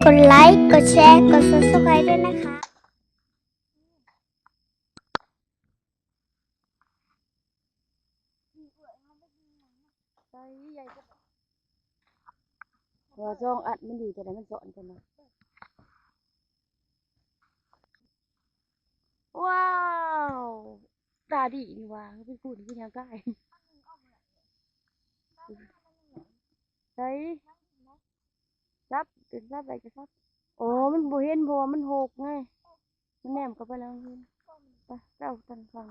กดไลค์ กดแชร์ กด subscribe ด้วยนะคะใช่ใหญ่ก็หัวจ้องอัดมันอยู่แต่ไหนมันสอนกันนะว้าวตาดีนี่ว่าพี่พูดที่ยังใกล้ใช่ซับตื่นซับอะไรจะซับโอ้มันบ่เห็นบ่มันหกไงมันแนมเข้าไปแล้วเห็นไปเจ้าตันฟัง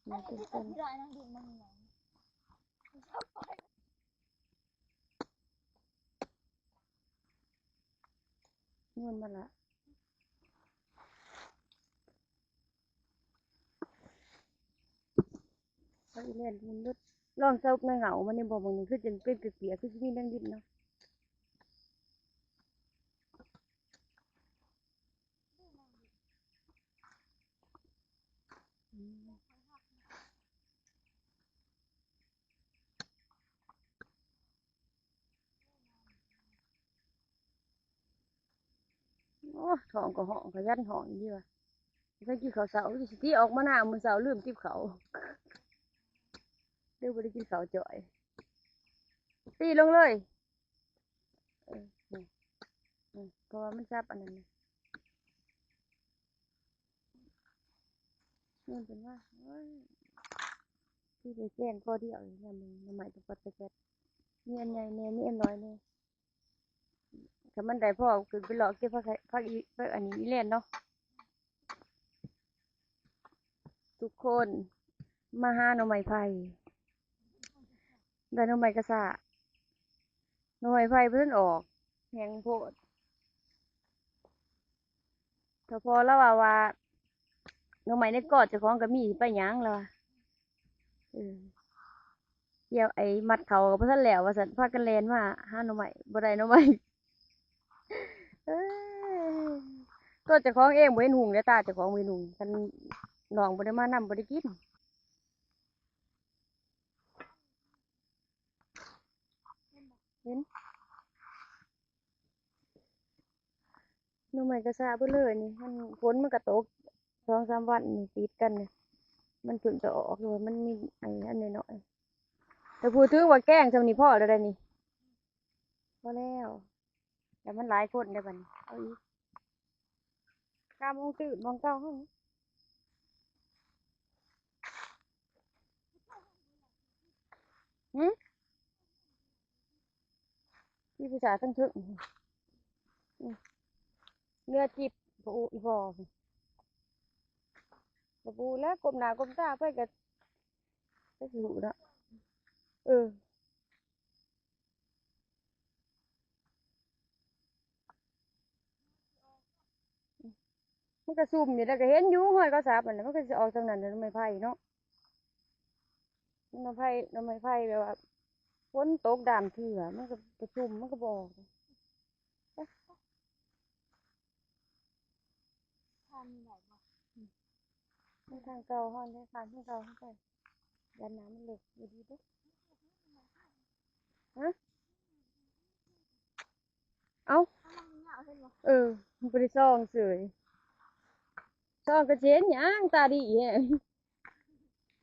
นะตื่นเต้นเงินมาละไปเล่นมันลึดลองเซาในเหงามันนี่บอกบางนึงคือจนเป็นเปียกๆคือที่นี่นั่งดิ้นเนาะโอ้ท้องก็ห้องขยันห้องดีว่ะไปกินข้าวเสาสิที่ออกมาหน้ามื้อเสาลืมกินข้าวเดี๋ยวบ่ได้กินข้าวจ่อยตีลงเลยนี่เพราะว่ามันจับอันนั้นนะนี่เป็นว่าที่ไปแจ้งข้อเดียวเนี่ยมันหมายถึงปัจจัยมีอันใหญ่เนี่ยมีอันน้อยเนี่ยถ้ามันได้พ่อคือไปหลอกเก็บพักอีพักอันนี้อีเล่นเนาะทุกคนมาหาหน่อไม้ไผ่ได้หน่อไม้กระสะหน่อไม้ไผ่เพิ่นออกแหงโพดถ้าพอแล้วว่าหน่อไม้ในกอดเจ้าของก็มีไปหยังแล้วว่ะเออเกี่ยวไอ้มัดเขากับพ่ทันแล้วว่าซั่นพากันแล่นมาหาหน่อไม้บ่ได้หน่อไม้เอ้ยตัวเจ้าของเองบ่เห็นหุงเด้อตาเจ้าของบ่เห็นหุงคันน้องบ่ได้มานำบ่ได้กินเห็นหน่อไม้กระสะเบิดเลยนี่มันฝนมันก็ตก2-3วันนี่ติดกันนี่มันเพิ่งจะออกอยู่มันมีไอ้อันน้อยๆแต่พูดถึงว่าแกงซำนี้พอแล้วได้นี่พอแล้วแต่มันหลายคนได้บัดนี้เอาอีก9 โมงตื่นมองเก้าห้องหึที่ภาษาทั้งถึงเนื้อจิบปูอีพอกระปูแล้วกลมหน้ากลมตาไปก็สิหูเนาะเออมันก็ซุ่มอยู่แล้วก็เห็นอยู่ห้อยเขาสาบนั่นแหละมันก็สิออกทางนั้นน่ะหน่อไม้ไผ่เนาะหน่อไม้ไผ่แบบว่าฝนตกดามเถื่อมันก็ไปซุ่มมันก็บ่ออกมันทางเก่าฮ้อนได้ทางเก่าเข้าไปยันน้ำมันเลึกอยู่ดีเด้อฮะเอ้าเออมันบ่ได้ซ่องเสยซ่องก็สิเห็นหยังตาดีแฮะ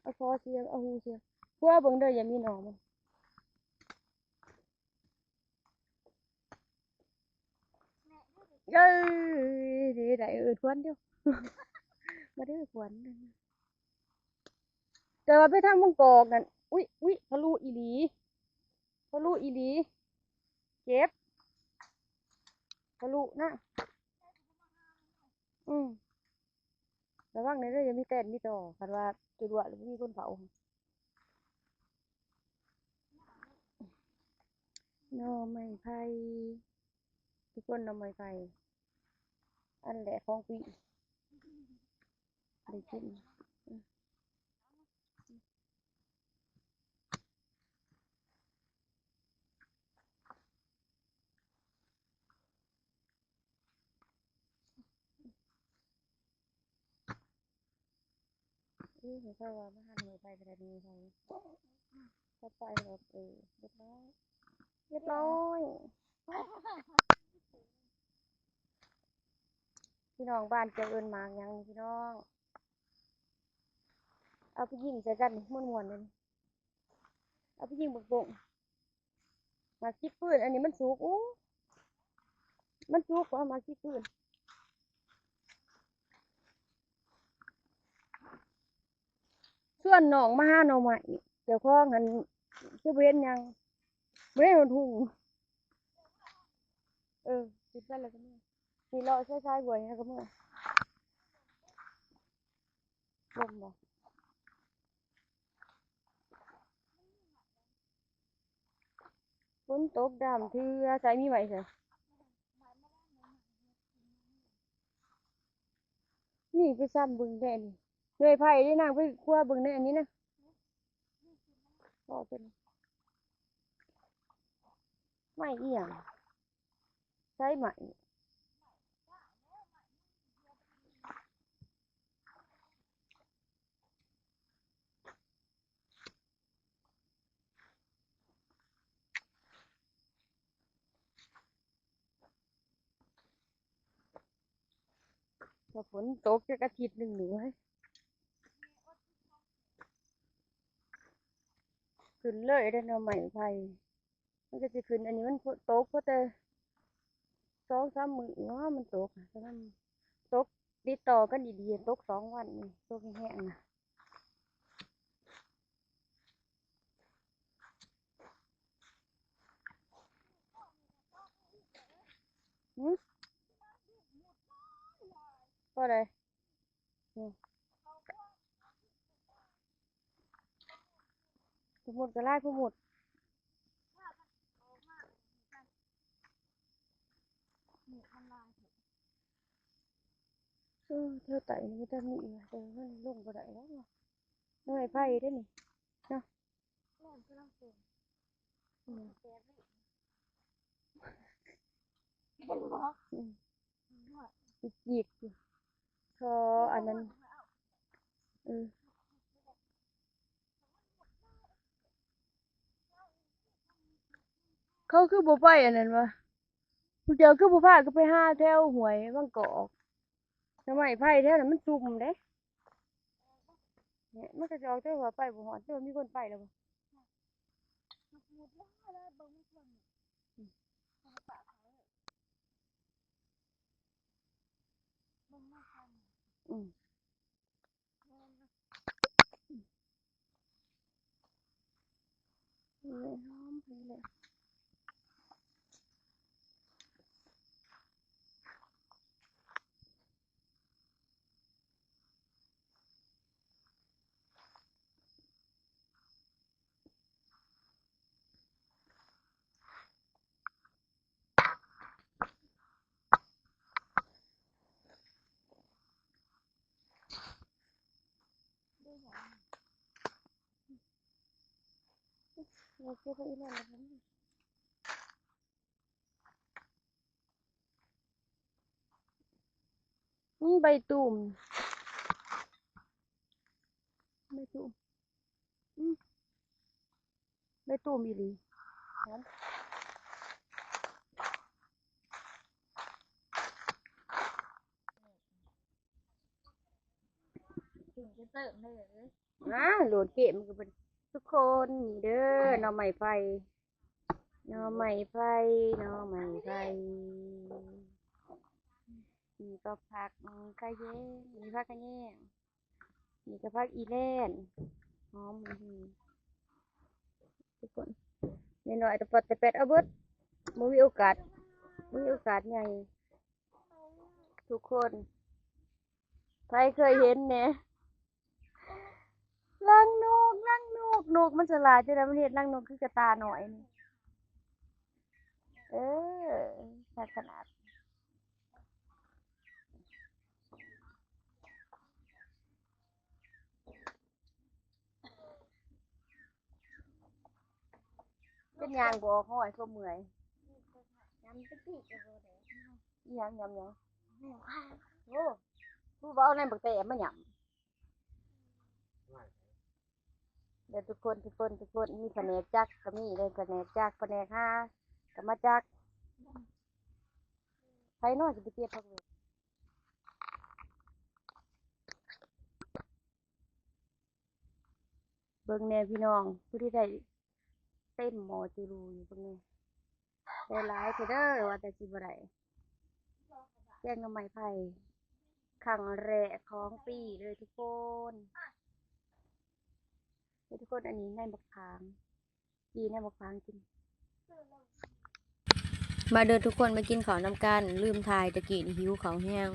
เอาคอเสียเอาหูเสียกลัวเบิ่งเด้ออย่ามีหนอมันเอ้ยดีได้ควันเดียวมาเด้อควันแต่ว่าไปทางบางกอกนั่นอุ๊ยทะลุอีหลีทะลุอีหลีเจ็บทะลุนะอืมระวังในเด้ออย่ามีแตนมีต่อคันว่าจุดว่าหรือมีคนเผาหน่อไม้ไผ่ทุกคนหน่อไม้ไผ่อันแหละของปีได้กินเห็นเขาว่ามาหาหน่อไม้ไผ่กระดาษหน่อไม้ไผ่ก็ไปแบบเรียบร้อยเรียบร้อย พี่น้องบ้านเจ้าเอิญหมากหยังนี่พี่น้องเอาไปยิงใส่กันนี่ม่วนๆเลยนี่เอาไปยิงบกๆมาคิดปืนอันนี้มันสุกอู้มันสุกเอามาคิดปืนส่วนน้องมาหาหน่อไม้เจ้าของหันคือเว้นหยังบ่ได้โดนทุ่งคิดไปแล้วก็เมื่อนี่เลาะใช้ๆบ่อยแล้วก็เมื่อลมบ่ฝนตกดำเทื่อใส่มีไหมใส่นี่ไปซ้ำบึงแท้นี่เหนื่อยไผได้นางไปคั่วบึงในอันนี้นะบ่เป็นไม่อีหยังใช้ไหมพอฝนตกจักอาทิตย์หนึงนี่เว้ยขึ้นเลยได้อหน่อไม้ไผมันก็สิขึ้นอันนี้มันตกเพราะแต่2-3มื้อเนาะมันตกแต่มันตกติดต่อกันดีๆตก2วันนี่ตกแห้งๆน่ะหึเพราะใดนี่ผู้หมุดก็หลายผู้หมุดเธอไต่นี่ก็มีว่ะแต่มันลงบ่ได้แล้วว่ะหน่อไม้ไผเด้อนี่เนาะอืมอืมจิกอยู่พออันนั้นเออเขาคือบ่ไปอันนั้นวะผู้เจ้าคือบ่พาก็ไปหาแถวห้วยบางกอกหน่อไม้ไผแถวนั้นมันซุ่มเด้เนี่ยมันก็จะออกแต่ว่าไปบ่ฮอดแต่ว่ามีคนไปแล้วบ่อืมเลยหอมไปเลยเราเก็บไว้อีนั่นแล้วกันใบตูมใบตูมอืมใบตูมอีหลีหอมถึงจะเติมเลย โหลดเกมก็เป็นทุกคนนี่เด้อหน่อไม้ไผหน่อไม้ไผหน่อไม้ไผนี่ก็ผักกะแยงนี่ผักกะแยงนี่ก็ผักอีแล่นหอมทุกคนน้อยๆแต่ปอดแต่แปดเอาเบิดบ่มีโอกาสบ่มีโอกาสใหญ่ทุกคนใครเคยเห็นแหน่รังนกรังนกนกมันฉลาดจังได๋มันเฮ็ดรังนกคือกระตาน้อยนี่เออคักขนาดเป็นยางบ่ออกห้อยก็เมื่อยยำตะกี้ก็บ่ได้อีหยังยำหยังโอ้ผู้บ่เอาในบักแตมาหยำเดี๋ยวทุกคนมีแผนกจักก็มีเลยแผนกจักแผนกหาก็มาจักไผน้อยสิไปเก็บผักเว เบิ่งแน่พี่น้องผู้ที่ได้เต้นหมอจูรูอยู่เบิ่งแน่ได้หลายเด้อว่าแต่สิบ่ได้แกงหน่อไม้ไผ่ครั้งแรกของปีเลยทุกคนทุกคนอันนี้ในบักพางกีในบักพางกินมาเดินทุกคนมากินข้าวนำกันลืมทายตะกี้นี่หิวข้าวแห้ง